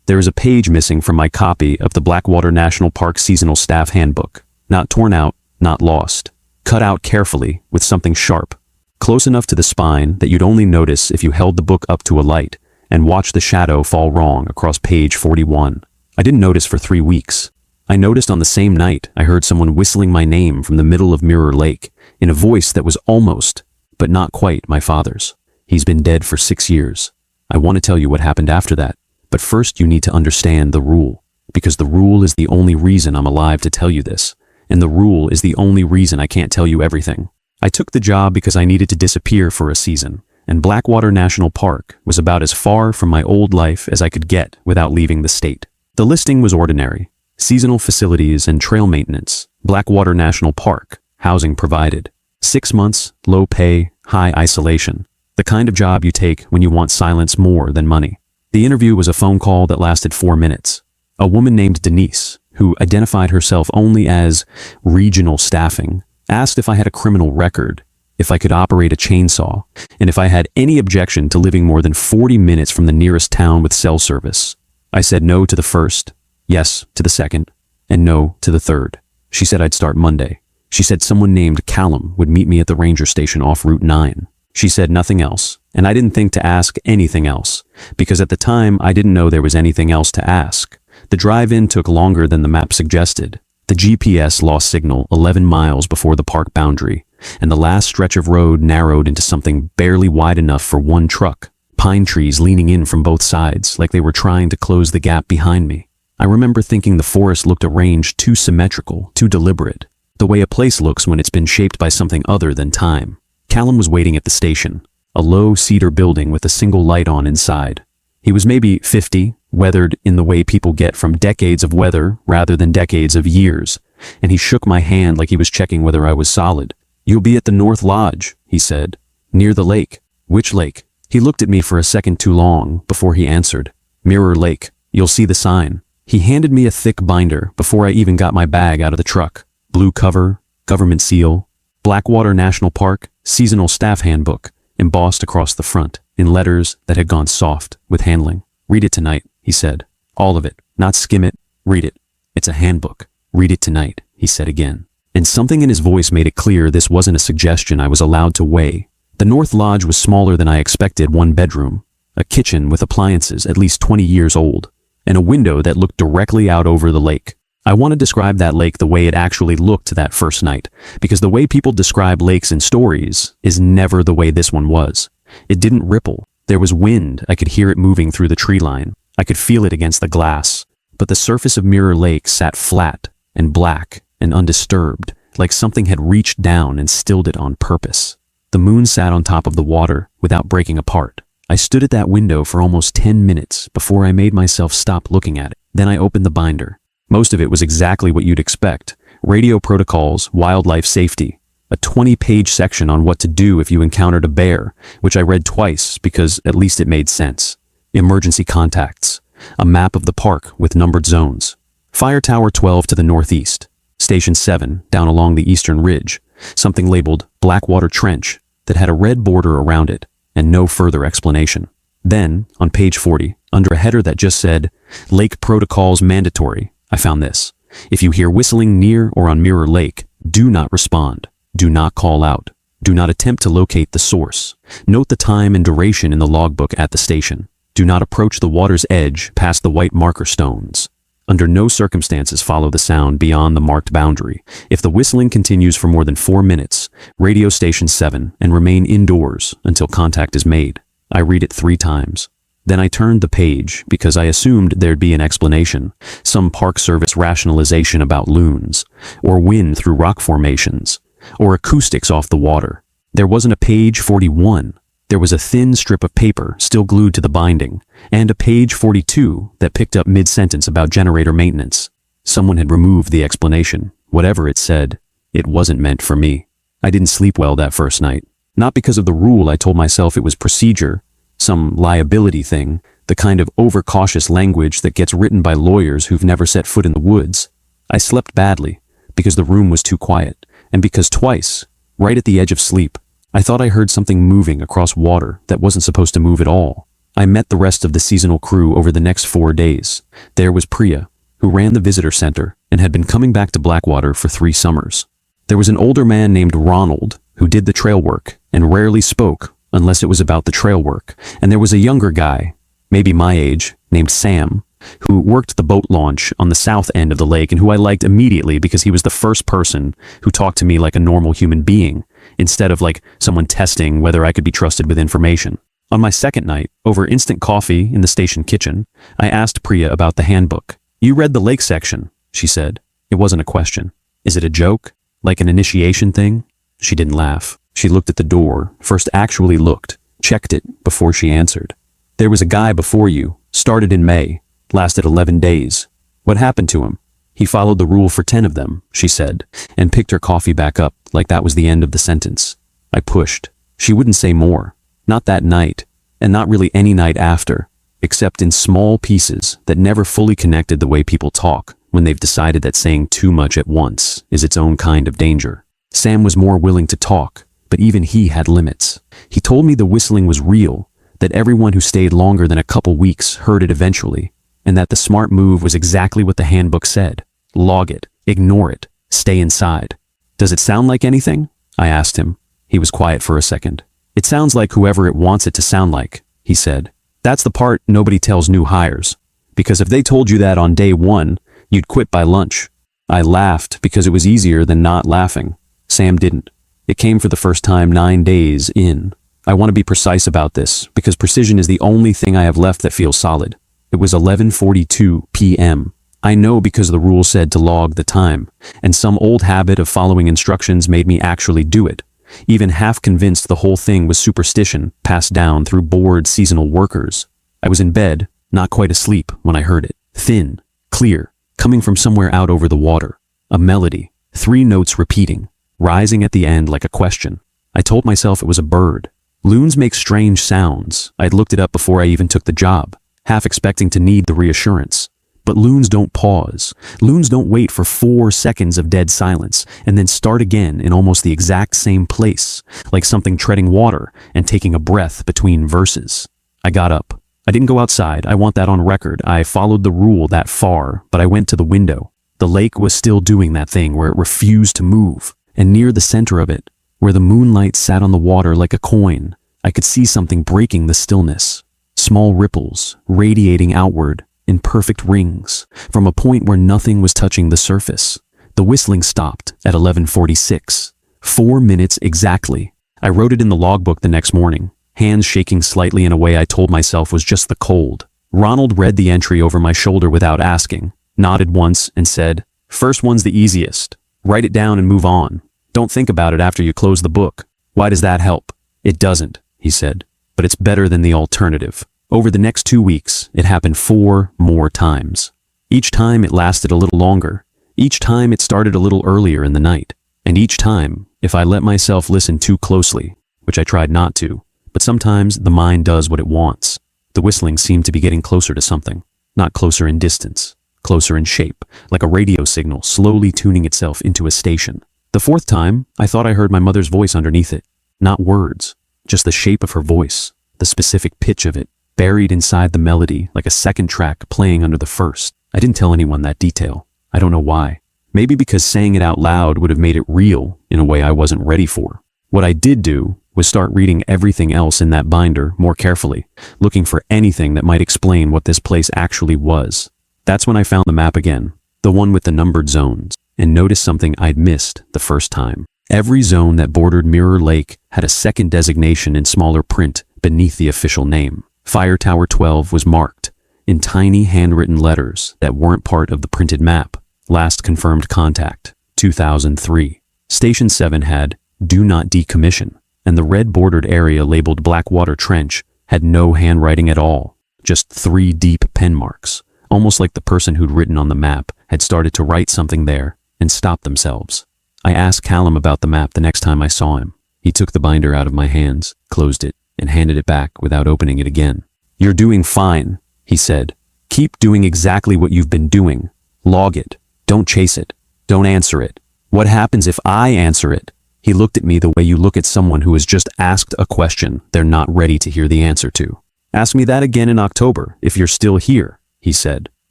There is a page missing from my copy of the Blackwater National Park Seasonal Staff Handbook. Not torn out, not lost. Cut out carefully with something sharp, close enough to the spine that you'd only notice if you held the book up to a light and watched the shadow fall wrong across page 41. I didn't notice for 3 weeks. I noticed on the same night I heard someone whistling my name from the middle of Mirror Lake in a voice that was almost, but not quite, my father's. He's been dead for 6 years. I want to tell you what happened after that, but first you need to understand the rule, because the rule is the only reason I'm alive to tell you this, and the rule is the only reason I can't tell you everything. I took the job because I needed to disappear for a season, and Blackwater National Park was about as far from my old life as I could get without leaving the state. The listing was ordinary: seasonal facilities and trail maintenance, Blackwater National Park, housing provided. 6 months, low pay, high isolation. The kind of job you take when you want silence more than money. The interview was a phone call that lasted 4 minutes. A woman named Denise, who identified herself only as regional staffing, asked if I had a criminal record, if I could operate a chainsaw, and if I had any objection to living more than 40 minutes from the nearest town with cell service. I said no to the first, yes to the second, and no to the third. She said I'd start Monday. She said someone named Callum would meet me at the ranger station off Route 9. She said nothing else, and I didn't think to ask anything else, because at the time I didn't know there was anything else to ask. The drive-in took longer than the map suggested. The GPS lost signal 11 miles before the park boundary, and the last stretch of road narrowed into something barely wide enough for one truck, pine trees leaning in from both sides like they were trying to close the gap behind me. I remember thinking the forest looked arranged too symmetrical, too deliberate, the way a place looks when it's been shaped by something other than time. Callum was waiting at the station, a low cedar building with a single light on inside. He was maybe 50, weathered in the way people get from decades of weather rather than decades of years, and he shook my hand like he was checking whether I was solid. "You'll be at the North Lodge," he said, "near the lake." "Which lake?" He looked at me for a second too long before he answered. "Mirror Lake. You'll see the sign." He handed me a thick binder before I even got my bag out of the truck. Blue cover, government seal, Blackwater National Park Seasonal Staff Handbook, embossed across the front in letters that had gone soft with handling. "Read it tonight," he said. "All of it, not skim it, read it. It's a handbook. Read it tonight," he said again. And something in his voice made it clear this wasn't a suggestion I was allowed to weigh. The North Lodge was smaller than I expected: 1 bedroom, a kitchen with appliances at least 20 years old, and a window that looked directly out over the lake. I want to describe that lake the way it actually looked that first night, because the way people describe lakes in stories is never the way this one was. It didn't ripple. There was wind. I could hear it moving through the tree line. I could feel it against the glass. But the surface of Mirror Lake sat flat and black and undisturbed, like something had reached down and stilled it on purpose. The moon sat on top of the water without breaking apart. I stood at that window for almost 10 minutes before I made myself stop looking at it. Then I opened the binder. Most of it was exactly what you'd expect: radio protocols, wildlife safety, a 20-page section on what to do if you encountered a bear, which I read twice because at least it made sense. Emergency contacts, a map of the park with numbered zones. Fire Tower 12 to the northeast, Station 7 down along the eastern ridge, something labeled Blackwater Trench that had a red border around it, and no further explanation. Then, on page 40, under a header that just said, "Lake Protocols Mandatory," I found this: "If you hear whistling near or on Mirror Lake, do not respond. Do not call out. Do not attempt to locate the source. Note the time and duration in the logbook at the station. Do not approach the water's edge past the white marker stones. Under no circumstances follow the sound beyond the marked boundary. If the whistling continues for more than 4 minutes, radio station 7 and remain indoors until contact is made." I read it 3 times. Then I turned the page because I assumed there'd be an explanation, some Park Service rationalization about loons, or wind through rock formations, or acoustics off the water. There wasn't a page 41. There was a thin strip of paper still glued to the binding, and a page 42 that picked up mid-sentence about generator maintenance. Someone had removed the explanation. Whatever it said, it wasn't meant for me. I didn't sleep well that first night. Not because of the rule. I told myself it was procedure, some liability thing, the kind of overcautious language that gets written by lawyers who've never set foot in the woods. I slept badly because the room was too quiet, and because twice, right at the edge of sleep, I thought I heard something moving across water that wasn't supposed to move at all. I met the rest of the seasonal crew over the next 4 days. There was Priya, who ran the visitor center and had been coming back to Blackwater for 3 summers. There was an older man named Ronald, who did the trail work and rarely spoke unless it was about the trail work. And there was a younger guy, maybe my age, named Sam, who worked the boat launch on the south end of the lake and who I liked immediately because he was the first person who talked to me like a normal human being, instead of like someone testing whether I could be trusted with information. On my second night, over instant coffee in the station kitchen, I asked Priya about the handbook. "You read the lake section," she said. It wasn't a question. "Is it a joke? Like an initiation thing?" She didn't laugh. She looked at the door, first actually looked, checked it before she answered. "There was a guy before you, started in May, lasted 11 days. What happened to him?" "He followed the rule for 10 of them," she said, and picked her coffee back up like that was the end of the sentence. I pushed. She wouldn't say more. Not that night, and not really any night after, except in small pieces that never fully connected the way people talk when they've decided that saying too much at once is its own kind of danger. Sam was more willing to talk, but even he had limits. He told me the whistling was real, that everyone who stayed longer than a couple weeks heard it eventually, and that the smart move was exactly what the handbook said. Log it, ignore it, stay inside. "Does it sound like anything?" I asked him. He was quiet for a second. "It sounds like whoever it wants it to sound like," he said. "That's the part nobody tells new hires. Because if they told you that on day 1, you'd quit by lunch." I laughed because it was easier than not laughing. Sam didn't. It came for the first time 9 days in. I want to be precise about this because precision is the only thing I have left that feels solid. It was 11:42 p.m. I know because the rule said to log the time, and some old habit of following instructions made me actually do it, even half convinced the whole thing was superstition passed down through bored seasonal workers. I was in bed, not quite asleep, when I heard it. Thin, clear, coming from somewhere out over the water. A melody, 3 notes repeating, rising at the end like a question. I told myself it was a bird. Loons make strange sounds. I'd looked it up before I even took the job, half expecting to need the reassurance. But loons don't pause. Loons don't wait for 4 seconds of dead silence and then start again in almost the exact same place, like something treading water and taking a breath between verses. I got up. I didn't go outside. I want that on record. I followed the rule that far, but I went to the window. The lake was still doing that thing where it refused to move, and near the center of it, where the moonlight sat on the water like a coin, I could see something breaking the stillness. Small ripples, radiating outward, in perfect rings, from a point where nothing was touching the surface. The whistling stopped at 11:46. 4 minutes exactly. I wrote it in the logbook the next morning, hands shaking slightly in a way I told myself was just the cold. Ronald read the entry over my shoulder without asking, nodded once and said, "First one's the easiest. Write it down and move on. Don't think about it after you close the book." "Why does that help?" "It doesn't," he said, "but it's better than the alternative." Over the next 2 weeks, it happened 4 more times. Each time it lasted a little longer. Each time it started a little earlier in the night. And each time, if I let myself listen too closely, which I tried not to, but sometimes the mind does what it wants, the whistling seemed to be getting closer to something. Not closer in distance, closer in shape, like a radio signal slowly tuning itself into a station. The 4th time, I thought I heard my mother's voice underneath it. Not words, just the shape of her voice, the specific pitch of it, buried inside the melody like a second track playing under the first. I didn't tell anyone that detail. I don't know why. Maybe because saying it out loud would have made it real in a way I wasn't ready for. What I did do was start reading everything else in that binder more carefully, looking for anything that might explain what this place actually was. That's when I found the map again, the one with the numbered zones, and noticed something I'd missed the first time. Every zone that bordered Mirror Lake had a second designation in smaller print beneath the official name. Fire Tower 12 was marked in tiny handwritten letters that weren't part of the printed map. Last confirmed contact, 2003. Station 7 had Do Not Decommission, and the red bordered area labeled Blackwater Trench had no handwriting at all, just 3 deep pen marks, almost like the person who'd written on the map had started to write something there and stopped themselves. I asked Callum about the map the next time I saw him. He took the binder out of my hands, closed it, and handed it back without opening it again. "You're doing fine," he said. "Keep doing exactly what you've been doing. Log it. Don't chase it. Don't answer it. What happens if I answer it?" He looked at me the way you look at someone who has just asked a question they're not ready to hear the answer to. Ask me that again in October if you're still here, he said.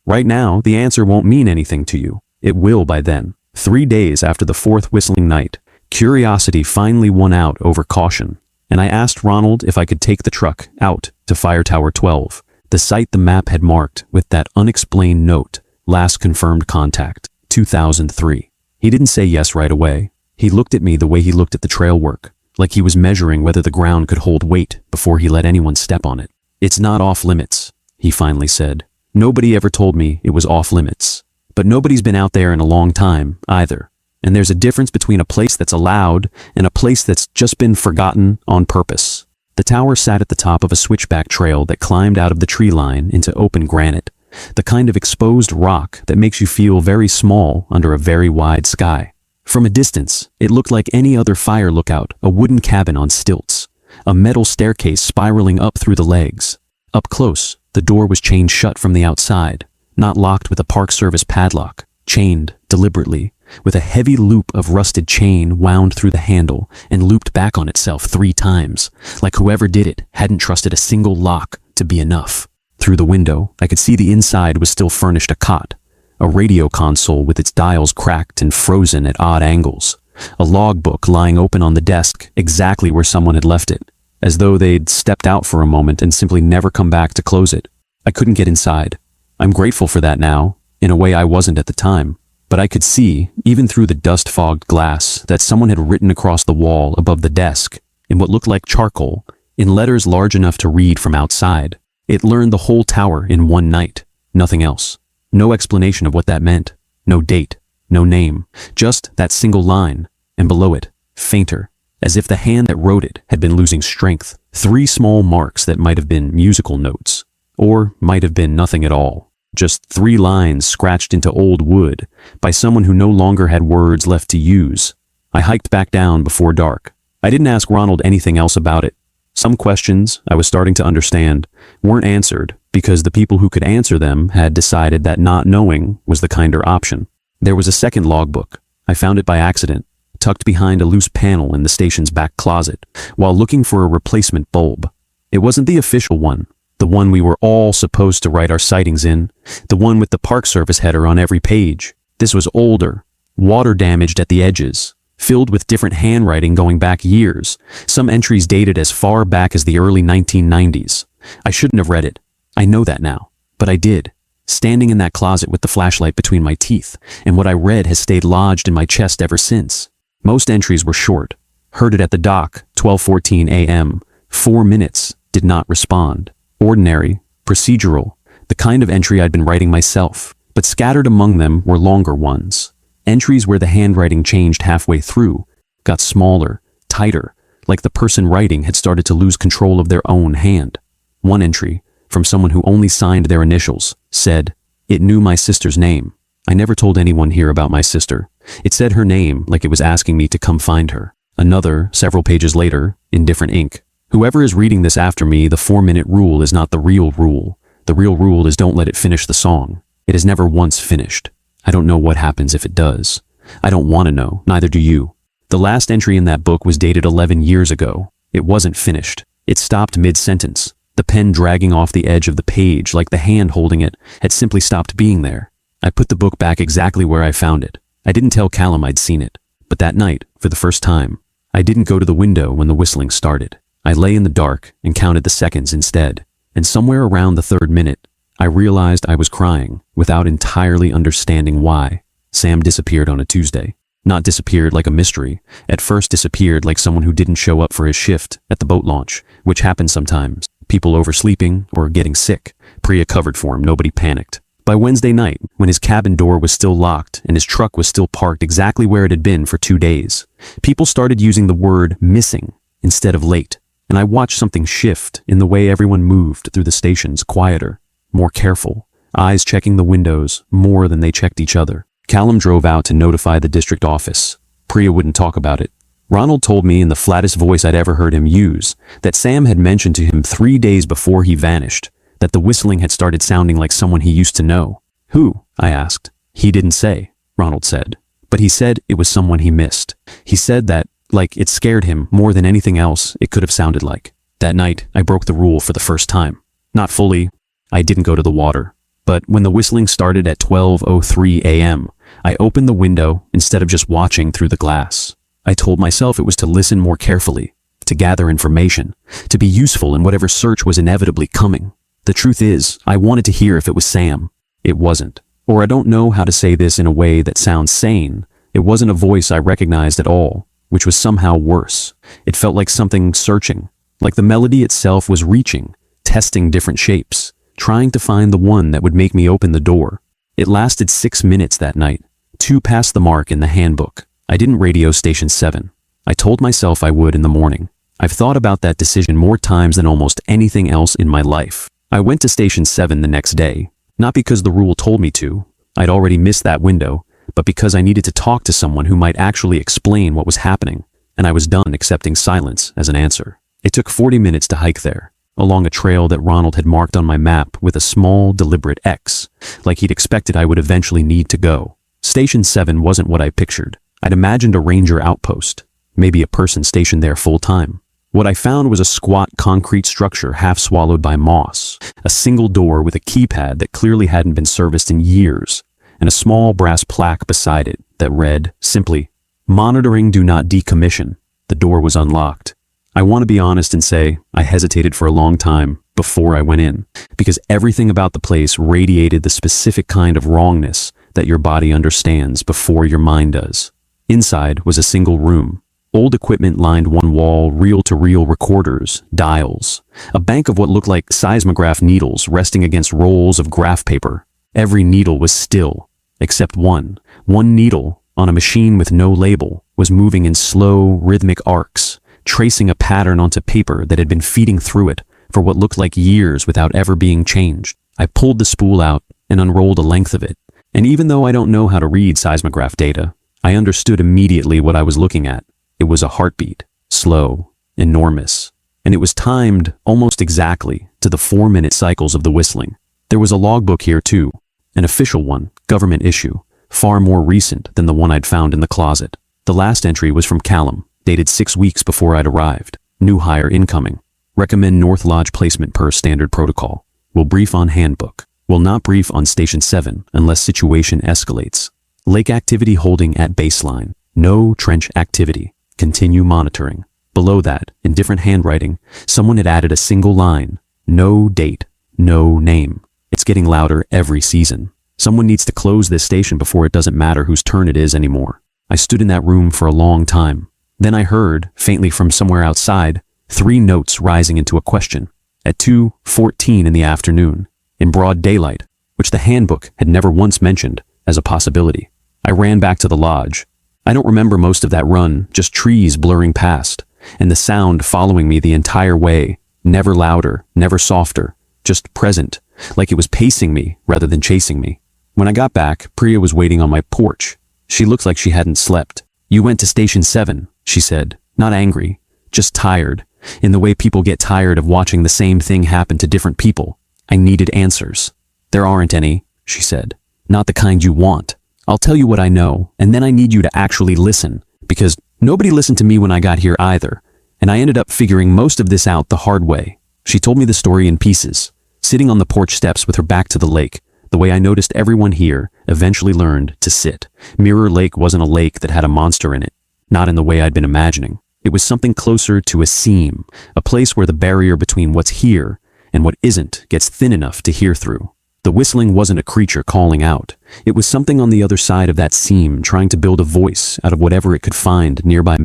Right now, the answer won't mean anything to you. It will by then. 3 days after the fourth whistling night, curiosity finally won out over caution, and I asked Ronald if I could take the truck out to Fire Tower 12, the site the map had marked with that unexplained note, last confirmed contact, 2003. He didn't say yes right away. He looked at me the way he looked at the trail work, like he was measuring whether the ground could hold weight before he let anyone step on it. It's not off limits, he finally said. Nobody ever told me it was off limits. But nobody's been out there in a long time, either. And there's a difference between a place that's allowed and a place that's just been forgotten on purpose. The tower sat at the top of a switchback trail that climbed out of the tree line into open granite, the kind of exposed rock that makes you feel very small under a very wide sky. From a distance, it looked like any other fire lookout, a wooden cabin on stilts, a metal staircase spiraling up through the legs. Up close, the door was chained shut from the outside, not locked with a Park Service padlock, chained deliberately, with a heavy loop of rusted chain wound through the handle and looped back on itself 3 times, like whoever did it hadn't trusted a single lock to be enough. Through the window, I could see the inside was still furnished a cot, a radio console with its dials cracked and frozen at odd angles, a logbook lying open on the desk exactly where someone had left it, as though they'd stepped out for a moment and simply never come back to close it. I couldn't get inside. I'm grateful for that now, in a way I wasn't at the time, but I could see, even through the dust-fogged glass, that someone had written across the wall above the desk, in what looked like charcoal, in letters large enough to read from outside. It learned the whole tower in one night, nothing else. No explanation of what that meant, no date, no name, just that single line, and below it, fainter, as if the hand that wrote it had been losing strength, 3 small marks that might have been musical notes, or might have been nothing at all. Just 3 lines scratched into old wood by someone who no longer had words left to use. I hiked back down before dark. I didn't ask Ronald anything else about it. Some questions, I was starting to understand, weren't answered because the people who could answer them had decided that not knowing was the kinder option. There was a second logbook. I found it by accident, tucked behind a loose panel in the station's back closet, while looking for a replacement bulb. It wasn't the official one, the one we were all supposed to write our sightings in, the one with the Park Service header on every page. This was older, water-damaged at the edges, filled with different handwriting going back years, some entries dated as far back as the early 1990s. I shouldn't have read it. I know that now, but I did, standing in that closet with the flashlight between my teeth, and what I read has stayed lodged in my chest ever since. Most entries were short. Heard it at the dock, 12:14 a.m. 4 minutes, did not respond. Ordinary, procedural, the kind of entry I'd been writing myself, but scattered among them were longer ones. Entries where the handwriting changed halfway through, got smaller, tighter, like the person writing had started to lose control of their own hand. One entry, from someone who only signed their initials, said, "It knew my sister's name. I never told anyone here about my sister. It said her name like it was asking me to come find her." Another, several pages later, in different ink. "Whoever is reading this after me, the 4-minute rule is not the real rule. The real rule is don't let it finish the song. It is never once finished. I don't know what happens if it does. I don't want to know, neither do you." The last entry in that book was dated 11 years ago. It wasn't finished. It stopped mid-sentence, the pen dragging off the edge of the page like the hand holding it had simply stopped being there. I put the book back exactly where I found it. I didn't tell Callum I'd seen it. But that night, for the first time, I didn't go to the window when the whistling started. I lay in the dark and counted the seconds instead. And somewhere around the 3rd minute, I realized I was crying without entirely understanding why. Sam disappeared on a Tuesday. Not disappeared like a mystery. At first disappeared like someone who didn't show up for his shift at the boat launch, which happens sometimes. People oversleeping or getting sick. Priya covered for him, nobody panicked. By Wednesday night, when his cabin door was still locked and his truck was still parked exactly where it had been for 2 days, people started using the word missing instead of late. And I watched something shift in the way everyone moved through the stations, quieter, more careful, eyes checking the windows more than they checked each other. Callum drove out to notify the district office. Priya wouldn't talk about it. Ronald told me in the flattest voice I'd ever heard him use that Sam had mentioned to him 3 days before he vanished that the whistling had started sounding like someone he used to know. "Who?" I asked. "He didn't say," Ronald said. But he said it was someone he missed. He said that, like, it scared him more than anything else it could have sounded like. That night, I broke the rule for the first time. Not fully. I didn't go to the water. But when the whistling started at 12:03 a.m., I opened the window instead of just watching through the glass. I told myself it was to listen more carefully, to gather information, to be useful in whatever search was inevitably coming. The truth is, I wanted to hear if it was Sam. It wasn't. Or I don't know how to say this in a way that sounds sane. It wasn't a voice I recognized at all, which was somehow worse. It felt like something searching, like the melody itself was reaching, testing different shapes, trying to find the one that would make me open the door. It lasted 6 minutes that night, 2 past the mark in the handbook. I didn't radio station 7. I told myself I would in the morning. I've thought about that decision more times than almost anything else in my life. I went to station 7 the next day, not because the rule told me to. I'd already missed that window, but because I needed to talk to someone who might actually explain what was happening, and I was done accepting silence as an answer. It took 40 minutes to hike there, along a trail that Ronald had marked on my map with a small, deliberate X, like he'd expected I would eventually need to go. Station 7 wasn't what I pictured. I'd imagined a ranger outpost, maybe a person stationed there full-time. What I found was a squat concrete structure half swallowed by moss, a single door with a keypad that clearly hadn't been serviced in years, and a small brass plaque beside it that read, simply, "Monitoring, do not decommission." The door was unlocked. I want to be honest and say I hesitated for a long time before I went in, because everything about the place radiated the specific kind of wrongness that your body understands before your mind does. Inside was a single room. Old equipment lined one wall, reel-to-reel recorders, dials, a bank of what looked like seismograph needles resting against rolls of graph paper. Every needle was still, except one. One needle, on a machine with no label, was moving in slow, rhythmic arcs, tracing a pattern onto paper that had been feeding through it for what looked like years without ever being changed. I pulled the spool out and unrolled a length of it, and even though I don't know how to read seismograph data, I understood immediately what I was looking at. It was a heartbeat, slow, enormous, and it was timed almost exactly to the 4-minute cycles of the whistling. There was a logbook here too, an official one, government issue, far more recent than the one I'd found in the closet. The last entry was from Callum, dated 6 weeks before I'd arrived. New hire incoming. Recommend North Lodge placement per standard protocol. Will brief on handbook. Will not brief on station 7 unless situation escalates. Lake activity holding at baseline. No trench activity. Continue monitoring. Below that, in different handwriting, someone had added a single line. No date. No name. It's getting louder every season. Someone needs to close this station before it doesn't matter whose turn it is anymore. I stood in that room for a long time. Then I heard, faintly from somewhere outside, 3 notes rising into a question. At 2:14 in the afternoon, in broad daylight, which the handbook had never once mentioned as a possibility. I ran back to the lodge. I don't remember most of that run, just trees blurring past, and the sound following me the entire way, never louder, never softer, just present, like it was pacing me rather than chasing me. When I got back, Priya was waiting on my porch. She looked like she hadn't slept. "You went to station 7, she said, not angry, just tired, in the way people get tired of watching the same thing happen to different people. I needed answers. There aren't any, she said, not the kind you want. I'll tell you what I know, and then I need you to actually listen, because nobody listened to me when I got here either, and I ended up figuring most of this out the hard way." She told me the story in pieces, sitting on the porch steps with her back to the lake, the way I noticed everyone here eventually learned to sit. Mirror Lake wasn't a lake that had a monster in it, not in the way I'd been imagining. It was something closer to a seam, a place where the barrier between what's here and what isn't gets thin enough to hear through. The whistling wasn't a creature calling out. It was something on the other side of that seam trying to build a voice out of whatever it could find nearby.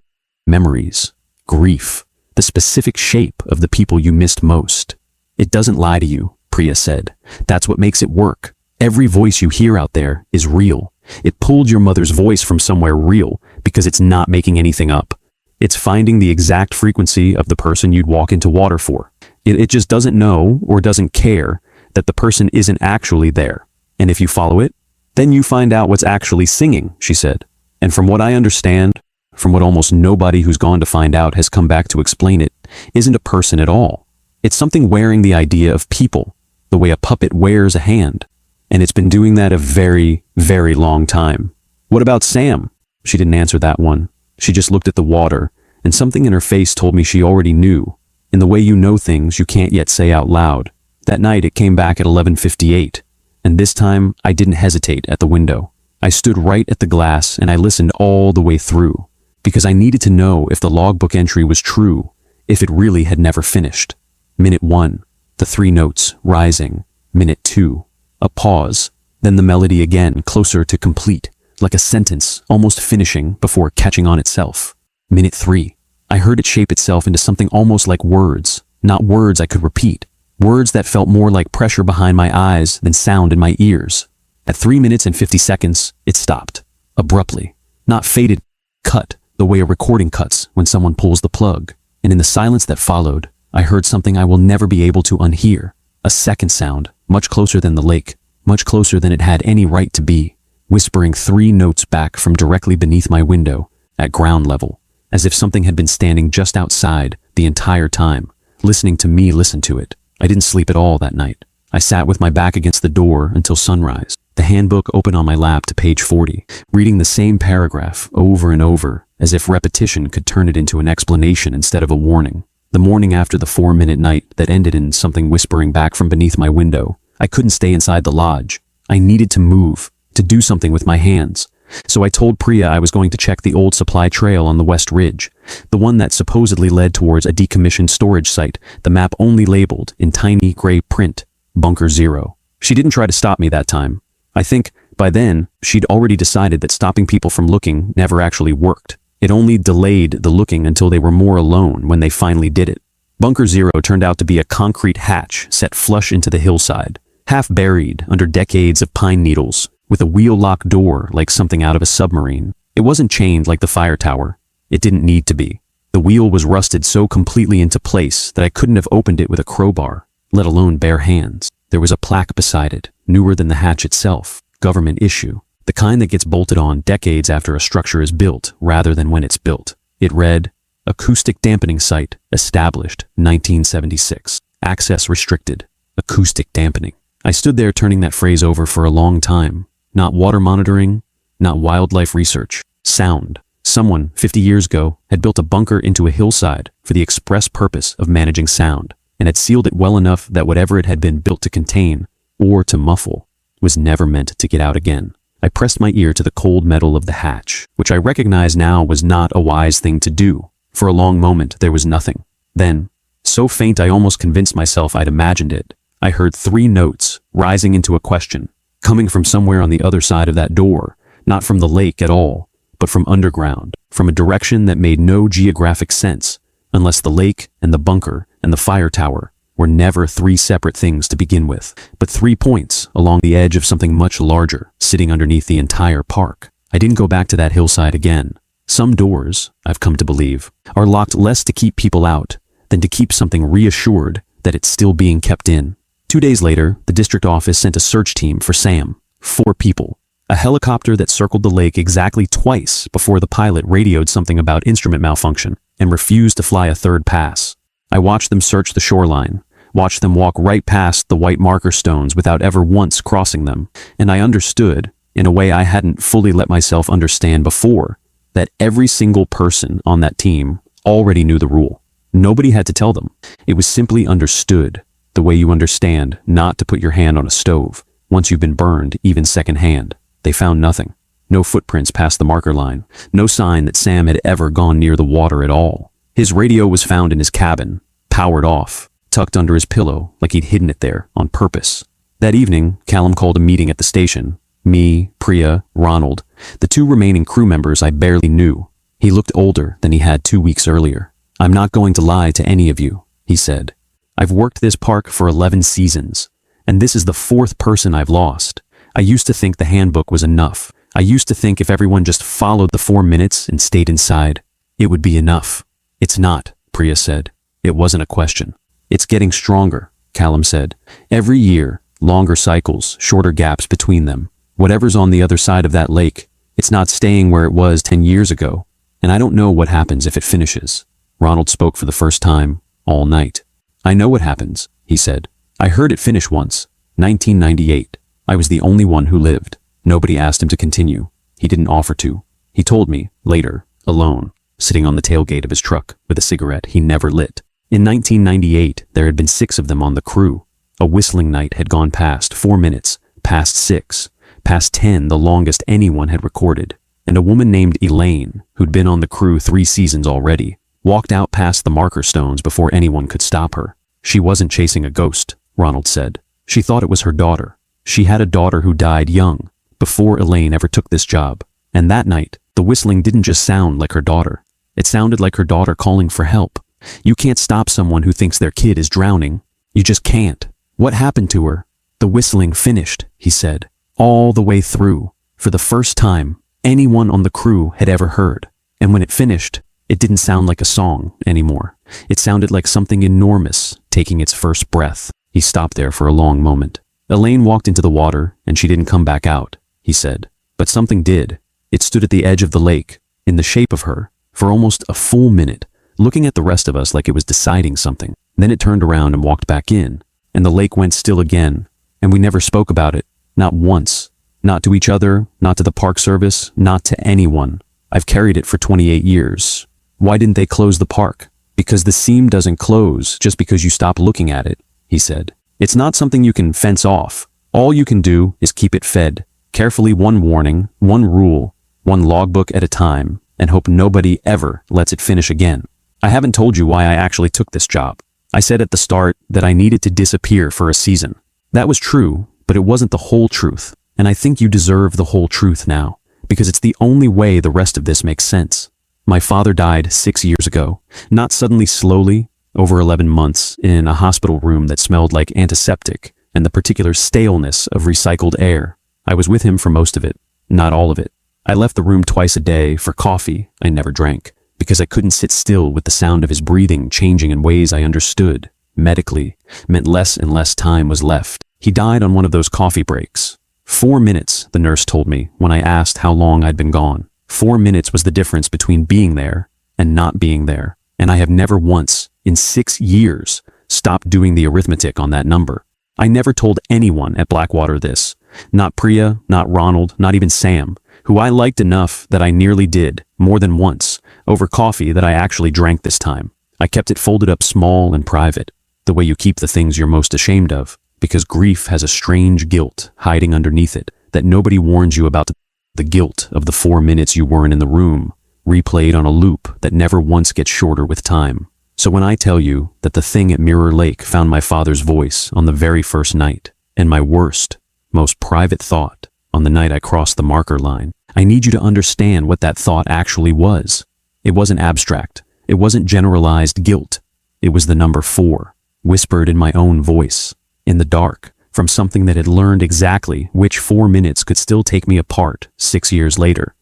Memories, grief, the specific shape of the people you missed most. "It doesn't lie to you," Priya said. "That's what makes it work. Every voice you hear out there is real. It pulled your mother's voice from somewhere real because it's not making anything up. It's finding the exact frequency of the person you'd walk into water for. It just doesn't know or doesn't care that the person isn't actually there. And if you follow it, then you find out what's actually singing," she said. "And from what I understand, from what almost nobody who's gone to find out has come back to explain it, isn't a person at all. It's something wearing the idea of people, the way a puppet wears a hand. And it's been doing that a very, very long time." "What about Sam?" She didn't answer that one. She just looked at the water, and something in her face told me she already knew, in the way you know things you can't yet say out loud. That night it came back at 11:58, and this time I didn't hesitate at the window. I stood right at the glass and I listened all the way through, because I needed to know if the logbook entry was true, if it really had never finished. Minute 1, the 3 notes rising. Minute 2, a pause, then the melody again, closer to complete, like a sentence almost finishing before catching on itself. Minute 3, I heard it shape itself into something almost like words, not words I could repeat, words that felt more like pressure behind my eyes than sound in my ears. At 3 minutes and 50 seconds, it stopped, abruptly, not faded, cut, the way a recording cuts when someone pulls the plug. And in the silence that followed, I heard something I will never be able to unhear, a second sound, much closer than the lake, much closer than it had any right to be, whispering 3 notes back from directly beneath my window, at ground level, as if something had been standing just outside the entire time, listening to me listen to it. I didn't sleep at all that night. I sat with my back against the door until sunrise, the handbook open on my lap to page 40, reading the same paragraph over and over, as if repetition could turn it into an explanation instead of a warning. The morning after the 4-minute night that ended in something whispering back from beneath my window, I couldn't stay inside the lodge. I needed to move, to do something with my hands. So I told Priya I was going to check the old supply trail on the West Ridge, the one that supposedly led towards a decommissioned storage site, the map only labeled in tiny gray print, Bunker 0. She didn't try to stop me that time. I think, by then, she'd already decided that stopping people from looking never actually worked. It only delayed the looking until they were more alone when they finally did it. Bunker 0 turned out to be a concrete hatch set flush into the hillside, half buried under decades of pine needles, with a wheel-lock door like something out of a submarine. It wasn't chained like the fire tower. It didn't need to be. The wheel was rusted so completely into place that I couldn't have opened it with a crowbar, let alone bare hands. There was a plaque beside it, newer than the hatch itself, government issue, the kind that gets bolted on decades after a structure is built rather than when it's built. It read, Acoustic Dampening Site, Established, 1976. Access restricted. Acoustic dampening. I stood there turning that phrase over for a long time. Not water monitoring, not wildlife research. Sound. Someone, 50 years ago, had built a bunker into a hillside for the express purpose of managing sound, and had sealed it well enough that whatever it had been built to contain, or to muffle, was never meant to get out again. I pressed my ear to the cold metal of the hatch, which I recognize now was not a wise thing to do. For a long moment, there was nothing. Then, so faint I almost convinced myself I'd imagined it, I heard 3 notes rising into a question, coming from somewhere on the other side of that door, not from the lake at all, but from underground, from a direction that made no geographic sense, unless the lake and the bunker and the fire tower were never 3 separate things to begin with, but 3 points along the edge of something much larger, sitting underneath the entire park. I didn't go back to that hillside again. Some doors, I've come to believe, are locked less to keep people out than to keep something reassured that it's still being kept in. 2 days later, the district office sent a search team for Sam. 4 people. A helicopter that circled the lake exactly twice before the pilot radioed something about instrument malfunction and refused to fly a 3rd pass. I watched them search the shoreline, watched them walk right past the white marker stones without ever once crossing them, and I understood, in a way I hadn't fully let myself understand before, that every single person on that team already knew the rule. Nobody had to tell them. It was simply understood, the way you understand not to put your hand on a stove once you've been burned, even secondhand. They found nothing. No footprints past the marker line. No sign that Sam had ever gone near the water at all. His radio was found in his cabin, powered off, tucked under his pillow like he'd hidden it there on purpose. That evening, Callum called a meeting at the station. Me, Priya, Ronald, the 2 remaining crew members I barely knew. He looked older than he had 2 weeks earlier. I'm not going to lie to any of you, he said. I've worked this park for 11 seasons, and this is the 4th person I've lost. I used to think the handbook was enough. I used to think if everyone just followed the 4 minutes and stayed inside, it would be enough. It's not, Priya said. It wasn't a question. It's getting stronger, Callum said. Every year, longer cycles, shorter gaps between them. Whatever's on the other side of that lake, it's not staying where it was 10 years ago, and I don't know what happens if it finishes. Ronald spoke for the first time all night. I know what happens, he said. I heard it finish once, 1998. I was the only one who lived. Nobody asked him to continue. He didn't offer to. He told me, later, alone, sitting on the tailgate of his truck with a cigarette he never lit. In 1998, there had been 6 of them on the crew. A whistling night had gone past 4 minutes, past 6, past 10, the longest anyone had recorded. And a woman named Elaine, who'd been on the crew 3 seasons already, walked out past the marker stones before anyone could stop her. She wasn't chasing a ghost, Ronald said. She thought it was her daughter. She had a daughter who died young, before Elaine ever took this job. And that night, the whistling didn't just sound like her daughter. It sounded like her daughter calling for help. You can't stop someone who thinks their kid is drowning. You just can't. What happened to her? The whistling finished, he said, all the way through, for the first time anyone on the crew had ever heard. And when it finished, it didn't sound like a song anymore. It sounded like something enormous taking its first breath. He stopped there for a long moment. Elaine walked into the water and she didn't come back out, he said. But something did. It stood at the edge of the lake, in the shape of her, for almost a full minute, looking at the rest of us like it was deciding something. Then it turned around and walked back in, and the lake went still again, and we never spoke about it, not once. Not to each other, not to the park service, not to anyone. I've carried it for 28 years. Why didn't they close the park? Because the seam doesn't close just because you stop looking at it, he said. It's not something you can fence off. All you can do is keep it fed, carefully, one warning, one rule, one logbook at a time, and hope nobody ever lets it finish again. I haven't told you why I actually took this job. I said at the start that I needed to disappear for a season. That was true, but it wasn't the whole truth. And I think you deserve the whole truth now, because it's the only way the rest of this makes sense. My father died 6 years ago, not suddenly, slowly, over 11 months, in a hospital room that smelled like antiseptic and the particular staleness of recycled air. I was with him for most of it, not all of it. I left the room twice a day for coffee I never drank, because I couldn't sit still with the sound of his breathing changing in ways I understood, medically, meant less and less time was left. He died on one of those coffee breaks. 4 minutes, the nurse told me when I asked how long I'd been gone. 4 minutes was the difference between being there and not being there. And I have never once, in 6 years, stopped doing the arithmetic on that number. I never told anyone at Blackwater this. Not Priya, not Ronald, not even Sam, who I liked enough that I nearly did, more than once, over coffee that I actually drank this time. I kept it folded up small and private, the way you keep the things you're most ashamed of. Because grief has a strange guilt hiding underneath it that nobody warns you about. The guilt of the 4 minutes you weren't in the room, replayed on a loop that never once gets shorter with time. So when I tell you that the thing at Mirror Lake found my father's voice on the very first night, and my worst, most private thought on the night I crossed the marker line, I need you to understand what that thought actually was. It wasn't abstract. It wasn't generalized guilt. It was the number 4, whispered in my own voice. In the dark, from something that had learned exactly which 4 minutes could still take me apart 6 years later.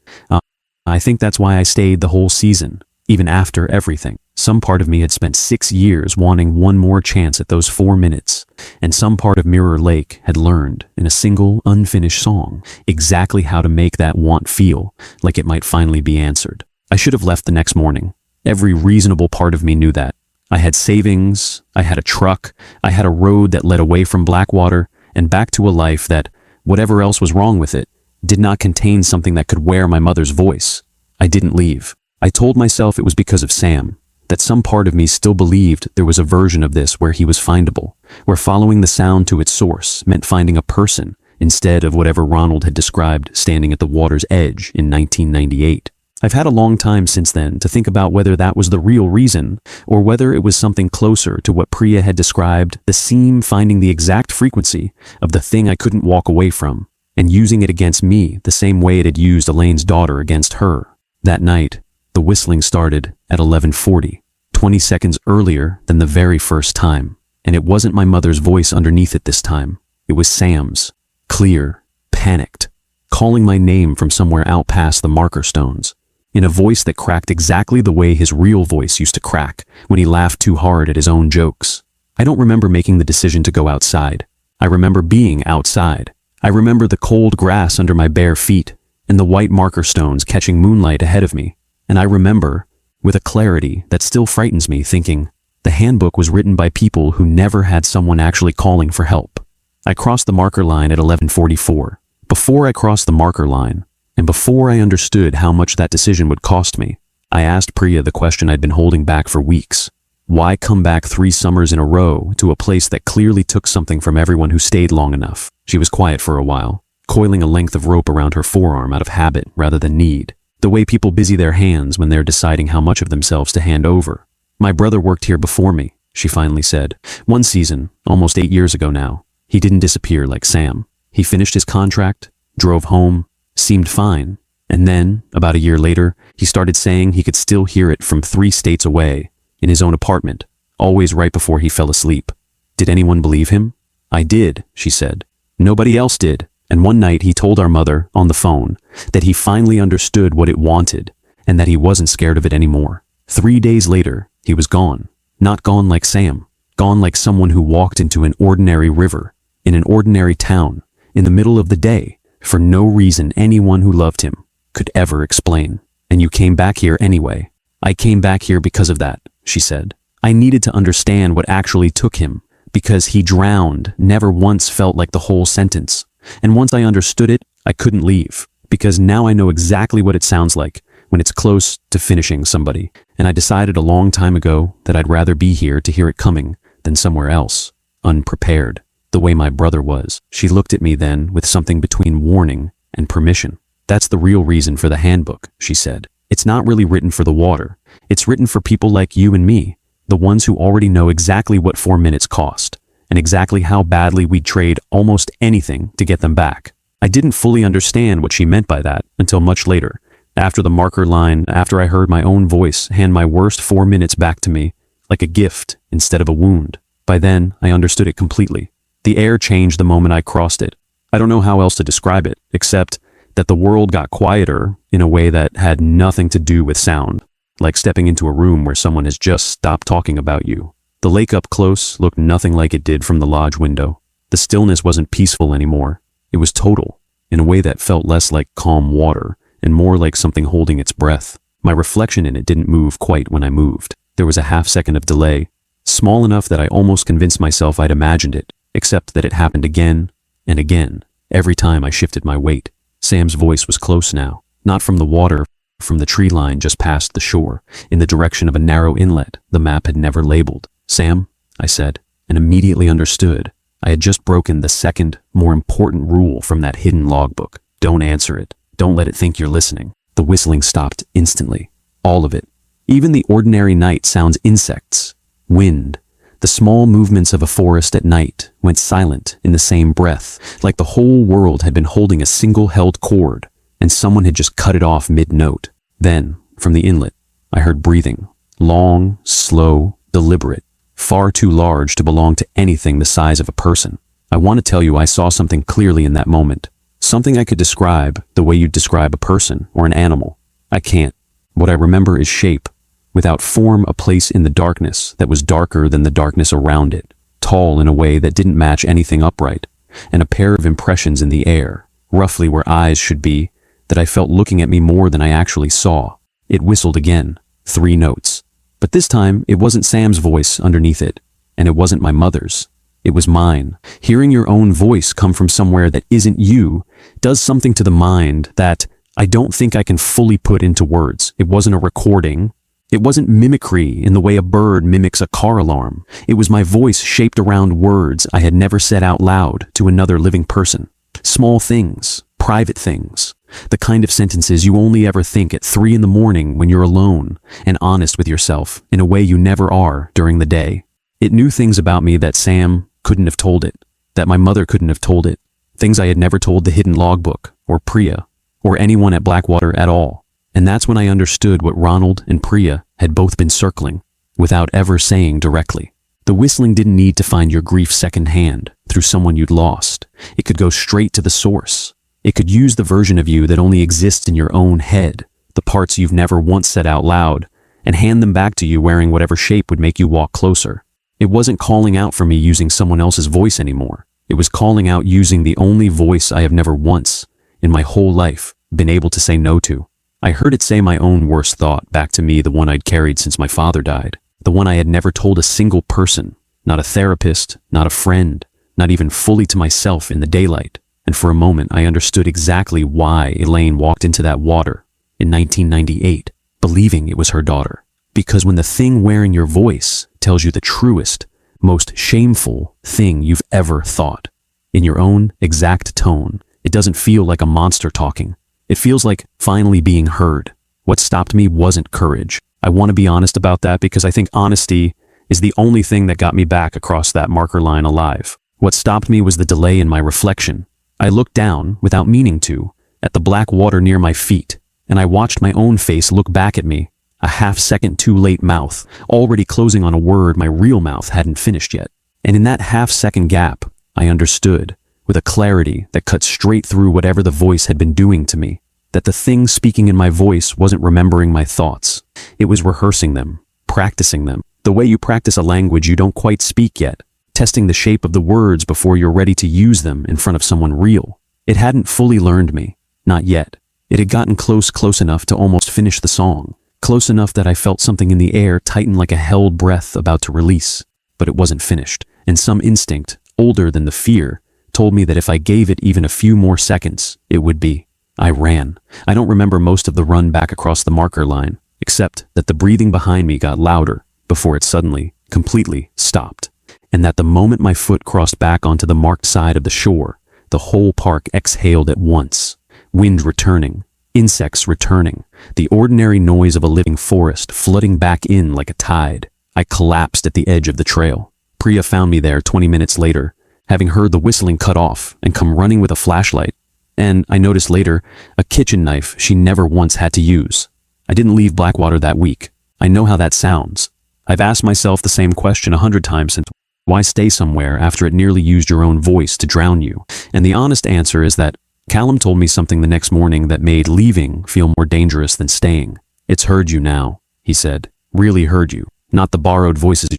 I think that's why I stayed the whole season, even after everything. Some part of me had spent 6 years wanting one more chance at those 4 minutes, and some part of Mirror Lake had learned, in a single, unfinished song, exactly how to make that want feel like it might finally be answered. I should have left the next morning. Every reasonable part of me knew that. I had savings, I had a truck, I had a road that led away from Blackwater and back to a life that, whatever else was wrong with it, did not contain something that could wear my mother's voice. I didn't leave. I told myself it was because of Sam, that some part of me still believed there was a version of this where he was findable, where following the sound to its source meant finding a person instead of whatever Ronald had described standing at the water's edge in 1998. I've had a long time since then to think about whether that was the real reason, or whether it was something closer to what Priya had described, the seam finding the exact frequency of the thing I couldn't walk away from, and using it against me the same way it had used Elaine's daughter against her. That night, the whistling started at 11:40, 20 seconds earlier than the very first time, and it wasn't my mother's voice underneath it this time. It was Sam's, clear, panicked, calling my name from somewhere out past the marker stones, in a voice that cracked exactly the way his real voice used to crack when he laughed too hard at his own jokes. I don't remember making the decision to go outside. I remember being outside. I remember the cold grass under my bare feet and the white marker stones catching moonlight ahead of me. And I remember, with a clarity that still frightens me, thinking, the handbook was written by people who never had someone actually calling for help. I crossed the marker line at 11:44. Before I crossed the marker line, and before I understood how much that decision would cost me, I asked Priya the question I'd been holding back for weeks. Why come back 3 summers in a row to a place that clearly took something from everyone who stayed long enough? She was quiet for a while, coiling a length of rope around her forearm out of habit rather than need, the way people busy their hands when they're deciding how much of themselves to hand over. My brother worked here before me, she finally said. One season, almost 8 years ago now. He didn't disappear like Sam. He finished his contract, drove home, seemed fine, and then, about a year later, he started saying he could still hear it from 3 states away, in his own apartment, always right before he fell asleep. Did anyone believe him? I did, she said. Nobody else did, and one night he told our mother, on the phone, that he finally understood what it wanted, and that he wasn't scared of it anymore. 3 days later, he was gone. Not gone like Sam, gone like someone who walked into an ordinary river, in an ordinary town, in the middle of the day, for no reason anyone who loved him could ever explain. And you came back here anyway. I came back here because of that, she said. I needed to understand what actually took him, because he drowned never once felt like the whole sentence. And once I understood it, I couldn't leave, because now I know exactly what it sounds like when it's close to finishing somebody. And I decided a long time ago that I'd rather be here to hear it coming than somewhere else, unprepared, the way my brother was. She looked at me then with something between warning and permission. That's the real reason for the handbook, she said. It's not really written for the water. It's written for people like you and me, the ones who already know exactly what 4 minutes cost, and exactly how badly we'd trade almost anything to get them back. I didn't fully understand what she meant by that until much later, after the marker line, after I heard my own voice hand my worst 4 minutes back to me, like a gift instead of a wound. By then, I understood it completely. The air changed the moment I crossed it. I don't know how else to describe it, except that the world got quieter in a way that had nothing to do with sound, like stepping into a room where someone has just stopped talking about you. The lake up close looked nothing like it did from the lodge window. The stillness wasn't peaceful anymore. It was total, in a way that felt less like calm water and more like something holding its breath. My reflection in it didn't move quite when I moved. There was a half-second of delay, small enough that I almost convinced myself I'd imagined it, except that it happened again and again, every time I shifted my weight. Sam's voice was close now, not from the water, from the tree line just past the shore, in the direction of a narrow inlet the map had never labeled. Sam, I said, and immediately understood. I had just broken the second, more important rule from that hidden logbook. Don't answer it. Don't let it think you're listening. The whistling stopped instantly. All of it. Even the ordinary night sounds insects, wind. The small movements of a forest at night went silent in the same breath, like the whole world had been holding a single held chord, and someone had just cut it off mid-note. Then, from the inlet, I heard breathing, long, slow, deliberate, far too large to belong to anything the size of a person. I want to tell you I saw something clearly in that moment, something I could describe the way you'd describe a person or an animal. I can't. What I remember is shape, without form, a place in the darkness that was darker than the darkness around it, tall in a way that didn't match anything upright, and a pair of impressions in the air, roughly where eyes should be, that I felt looking at me more than I actually saw. It whistled again, 3 notes. But this time, it wasn't Sam's voice underneath it, and it wasn't my mother's. It was mine. Hearing your own voice come from somewhere that isn't you does something to the mind that I don't think I can fully put into words. It wasn't a recording. It wasn't mimicry in the way a bird mimics a car alarm. It was my voice shaped around words I had never said out loud to another living person. Small things, private things, the kind of sentences you only ever think at 3 in the morning when you're alone and honest with yourself in a way you never are during the day. It knew things about me that Sam couldn't have told it, that my mother couldn't have told it, things I had never told the hidden logbook or Priya or anyone at Blackwater at all. And that's when I understood what Ronald and Priya had both been circling, without ever saying directly. The whistling didn't need to find your grief secondhand, through someone you'd lost. It could go straight to the source. It could use the version of you that only exists in your own head, the parts you've never once said out loud, and hand them back to you wearing whatever shape would make you walk closer. It wasn't calling out for me using someone else's voice anymore. It was calling out using the only voice I have never once, in my whole life, been able to say no to. I heard it say my own worst thought back to me, the one I'd carried since my father died, the one I had never told a single person, not a therapist, not a friend, not even fully to myself in the daylight. And for a moment I understood exactly why Elaine walked into that water in 1998, believing it was her daughter, Because when the thing wearing your voice tells you the truest, most shameful thing you've ever thought, in your own exact tone, it doesn't feel like a monster talking. It feels like finally being heard. What stopped me wasn't courage. I want to be honest about that because I think honesty is the only thing that got me back across that marker line alive. What stopped me was the delay in my reflection. I looked down, without meaning to, at the black water near my feet, and I watched my own face look back at me, a half-second too late mouth, already closing on a word my real mouth hadn't finished yet. And in that half-second gap, I understood, with a clarity that cut straight through whatever the voice had been doing to me, that the thing speaking in my voice wasn't remembering my thoughts. It was rehearsing them, practicing them, the way you practice a language you don't quite speak yet, testing the shape of the words before you're ready to use them in front of someone real. It hadn't fully learned me, not yet. It had gotten close enough to almost finish the song, close enough that I felt something in the air tighten like a held breath about to release. But it wasn't finished, and some instinct, older than the fear, told me that if I gave it even a few more seconds, it would be. I ran. I don't remember most of the run back across the marker line, except that the breathing behind me got louder before it suddenly, completely stopped, and that the moment my foot crossed back onto the marked side of the shore, the whole park exhaled at once. Wind returning, insects returning, the ordinary noise of a living forest flooding back in like a tide. I collapsed at the edge of the trail. Priya found me there 20 minutes later, having heard the whistling cut off and come running with a flashlight. And I noticed later, a kitchen knife she never once had to use. I didn't leave Blackwater that week. I know how that sounds. I've asked myself the same question 100 times since. Why stay somewhere after it nearly used your own voice to drown you? And the honest answer is that Callum told me something the next morning that made leaving feel more dangerous than staying. It's heard you now, he said. Really heard you. Not the borrowed voices,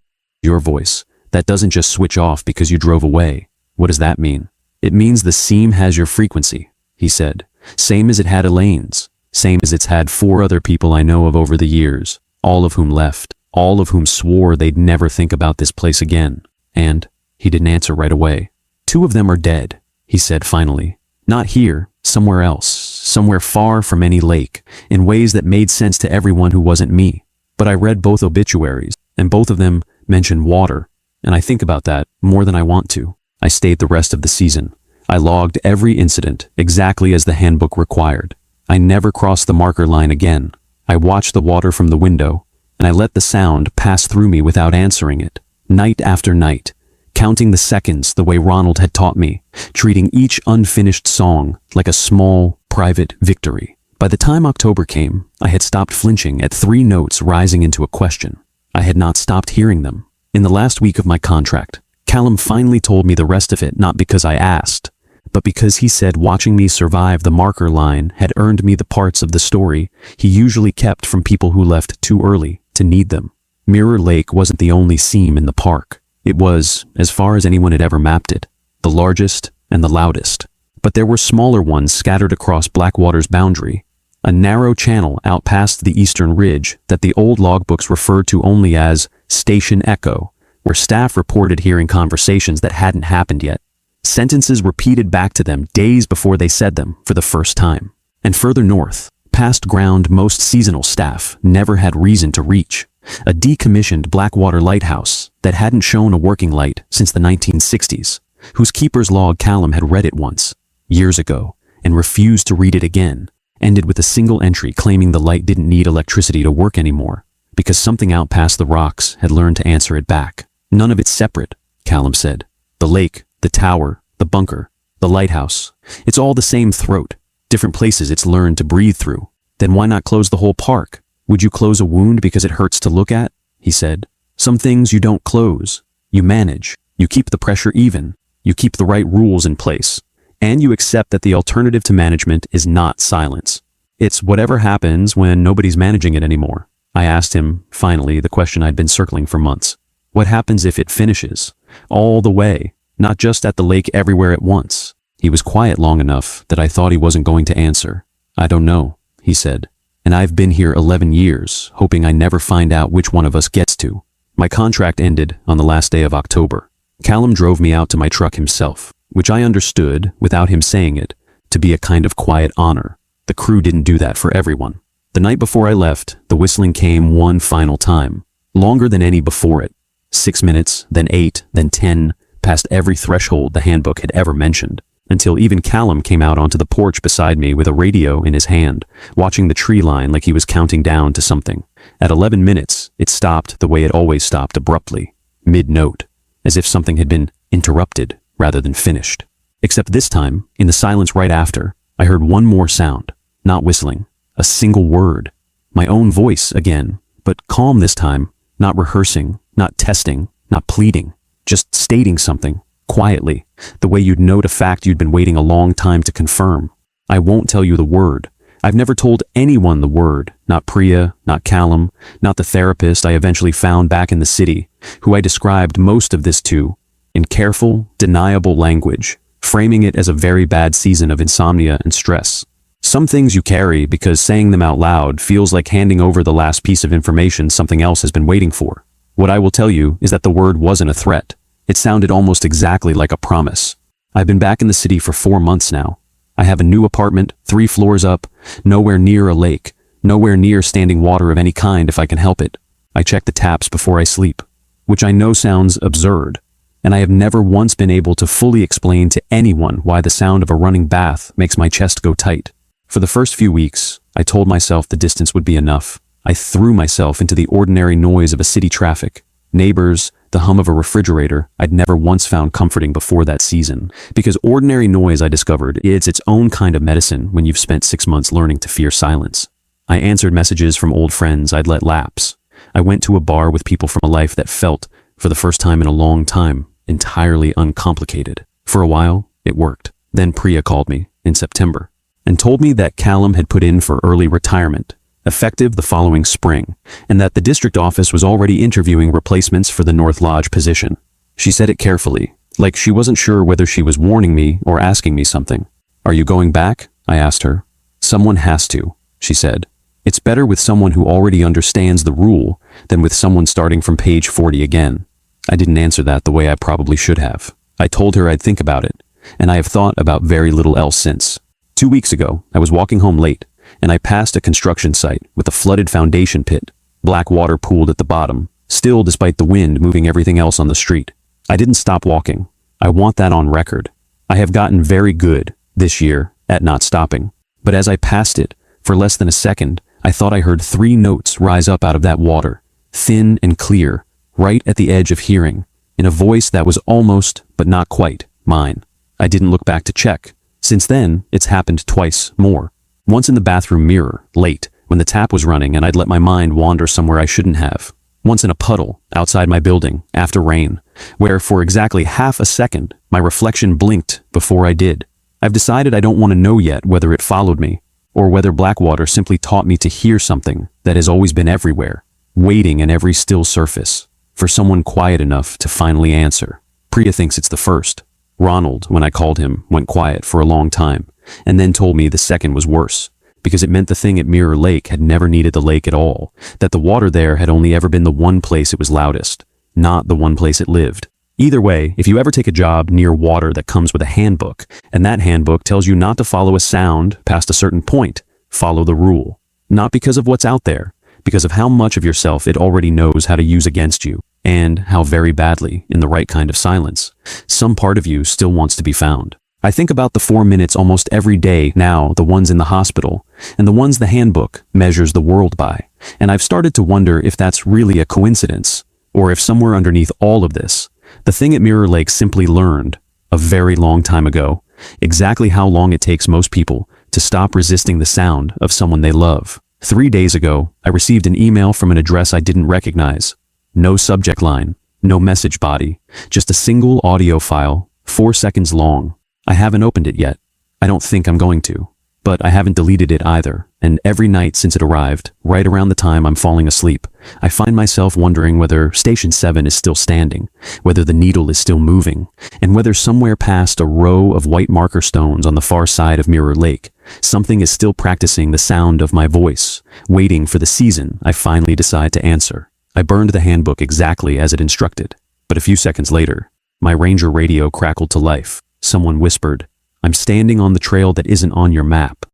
your voice. That doesn't just switch off because you drove away. What does that mean? It means the seam has your frequency, he said. Same as it had Elaine's. Same as it's had 4 other people I know of over the years, all of whom left, all of whom swore they'd never think about this place again. And he didn't answer right away. 2 of them are dead, he said finally. Not here, somewhere else, somewhere far from any lake, in ways that made sense to everyone who wasn't me. But I read both obituaries, and both of them mention water, and I think about that more than I want to. I stayed the rest of the season. I logged every incident exactly as the handbook required. I never crossed the marker line again. I watched the water from the window, and I let the sound pass through me without answering it, night after night, counting the seconds the way Ronald had taught me, treating each unfinished song like a small, private victory. By the time October came, I had stopped flinching at 3 notes rising into a question. I had not stopped hearing them. In the last week of my contract, Callum finally told me the rest of it not because I asked, but because he said watching me survive the marker line had earned me the parts of the story he usually kept from people who left too early to need them. Mirror Lake wasn't the only seam in the park. It was, as far as anyone had ever mapped it, the largest and the loudest. But there were smaller ones scattered across Blackwater's boundary, a narrow channel out past the eastern ridge that the old logbooks referred to only as Station Echo, where staff reported hearing conversations that hadn't happened yet. Sentences repeated back to them days before they said them for the first time. And further north, past ground most seasonal staff never had reason to reach, a decommissioned Blackwater lighthouse that hadn't shown a working light since the 1960s, whose keeper's log Callum had read it once, years ago, and refused to read it again, ended with a single entry claiming the light didn't need electricity to work anymore, because something out past the rocks had learned to answer it back. None of it's separate, Callum said. The lake, the tower, the bunker, the lighthouse, it's all the same throat, different places it's learned to breathe through. Then why not close the whole park? Would you close a wound because it hurts to look at? He said. Some things you don't close. You manage. You keep the pressure even. You keep the right rules in place. And you accept that the alternative to management is not silence. It's whatever happens when nobody's managing it anymore. I asked him, finally, the question I'd been circling for months. What happens if it finishes? All the way, not just at the lake, everywhere at once. He was quiet long enough that I thought he wasn't going to answer. I don't know, he said. And I've been here 11 years, hoping I never find out which one of us gets to. My contract ended on the last day of October. Callum drove me out to my truck himself, which I understood, without him saying it, to be a kind of quiet honor. The crew didn't do that for everyone. The night before I left, the whistling came one final time, longer than any before it. 6 minutes, then 8, then 10, past every threshold the handbook had ever mentioned, until even Callum came out onto the porch beside me with a radio in his hand, watching the tree line like he was counting down to something. At 11 minutes, it stopped the way it always stopped, abruptly, mid-note, as if something had been interrupted rather than finished. Except this time, in the silence right after, I heard one more sound, not whistling, a single word. My own voice again, but calm this time, not rehearsing, not testing, not pleading, just stating something, quietly, the way you'd note a fact you'd been waiting a long time to confirm. I won't tell you the word. I've never told anyone the word, not Priya, not Callum, not the therapist I eventually found back in the city, who I described most of this to, in careful, deniable language, framing it as a very bad season of insomnia and stress. Some things you carry because saying them out loud feels like handing over the last piece of information something else has been waiting for. What I will tell you is that the word wasn't a threat. It sounded almost exactly like a promise. I've been back in the city for 4 months now. I have a new apartment, 3 floors up, nowhere near a lake, nowhere near standing water of any kind if I can help it. I check the taps before I sleep, which I know sounds absurd, and I have never once been able to fully explain to anyone why the sound of a running bath makes my chest go tight. For the first few weeks, I told myself the distance would be enough. I threw myself into the ordinary noise of a city traffic, neighbors, the hum of a refrigerator I'd never once found comforting before that season. Because ordinary noise, I discovered, is its own kind of medicine when you've spent 6 months learning to fear silence. I answered messages from old friends I'd let lapse. I went to a bar with people from a life that felt, for the first time in a long time, entirely uncomplicated. For a while, it worked. Then Priya called me, in September, and told me that Callum had put in for early retirement, effective the following spring, and that the district office was already interviewing replacements for the North Lodge position. She said it carefully, like she wasn't sure whether she was warning me or asking me something. "Are you going back?" I asked her. "Someone has to," she said. "It's better with someone who already understands the rule than with someone starting from page 40 again." I didn't answer that the way I probably should have. I told her I'd think about it, and I have thought about very little else since. 2 weeks ago, I was walking home late, and I passed a construction site with a flooded foundation pit, black water pooled at the bottom, still despite the wind moving everything else on the street. I didn't stop walking. I want that on record. I have gotten very good, this year, at not stopping. But as I passed it, for less than a second, I thought I heard 3 notes rise up out of that water, thin and clear, right at the edge of hearing, in a voice that was almost, but not quite, mine. I didn't look back to check. Since then, it's happened twice more. Once in the bathroom mirror, late, when the tap was running and I'd let my mind wander somewhere I shouldn't have. Once in a puddle, outside my building, after rain, where for exactly half a second, my reflection blinked before I did. I've decided I don't want to know yet whether it followed me, or whether Blackwater simply taught me to hear something that has always been everywhere, waiting in every still surface, for someone quiet enough to finally answer. Priya thinks it's the first. Ronald, when I called him, went quiet for a long time, and then told me the second was worse, because it meant the thing at Mirror Lake had never needed the lake at all, that the water there had only ever been the one place it was loudest, not the one place it lived. Either way, if you ever take a job near water that comes with a handbook, and that handbook tells you not to follow a sound past a certain point, follow the rule. Not because of what's out there, because of how much of yourself it already knows how to use against you, and how very badly, in the right kind of silence, some part of you still wants to be found. I think about the 4 minutes almost every day now, the ones in the hospital, and the ones the handbook measures the world by, and I've started to wonder if that's really a coincidence, or if somewhere underneath all of this, the thing at Mirror Lake simply learned, a very long time ago, exactly how long it takes most people to stop resisting the sound of someone they love. 3 days ago, I received an email from an address I didn't recognize. No subject line, no message body, just a single audio file, 4 seconds long. I haven't opened it yet. I don't think I'm going to. But I haven't deleted it either, and every night since it arrived, right around the time I'm falling asleep, I find myself wondering whether Station 7 is still standing, whether the needle is still moving, and whether somewhere past a row of white marker stones on the far side of Mirror Lake, something is still practicing the sound of my voice, waiting for the season I finally decide to answer. I burned the handbook exactly as it instructed, but a few seconds later, my Ranger radio crackled to life. Someone whispered, "I'm standing on the trail that isn't on your map."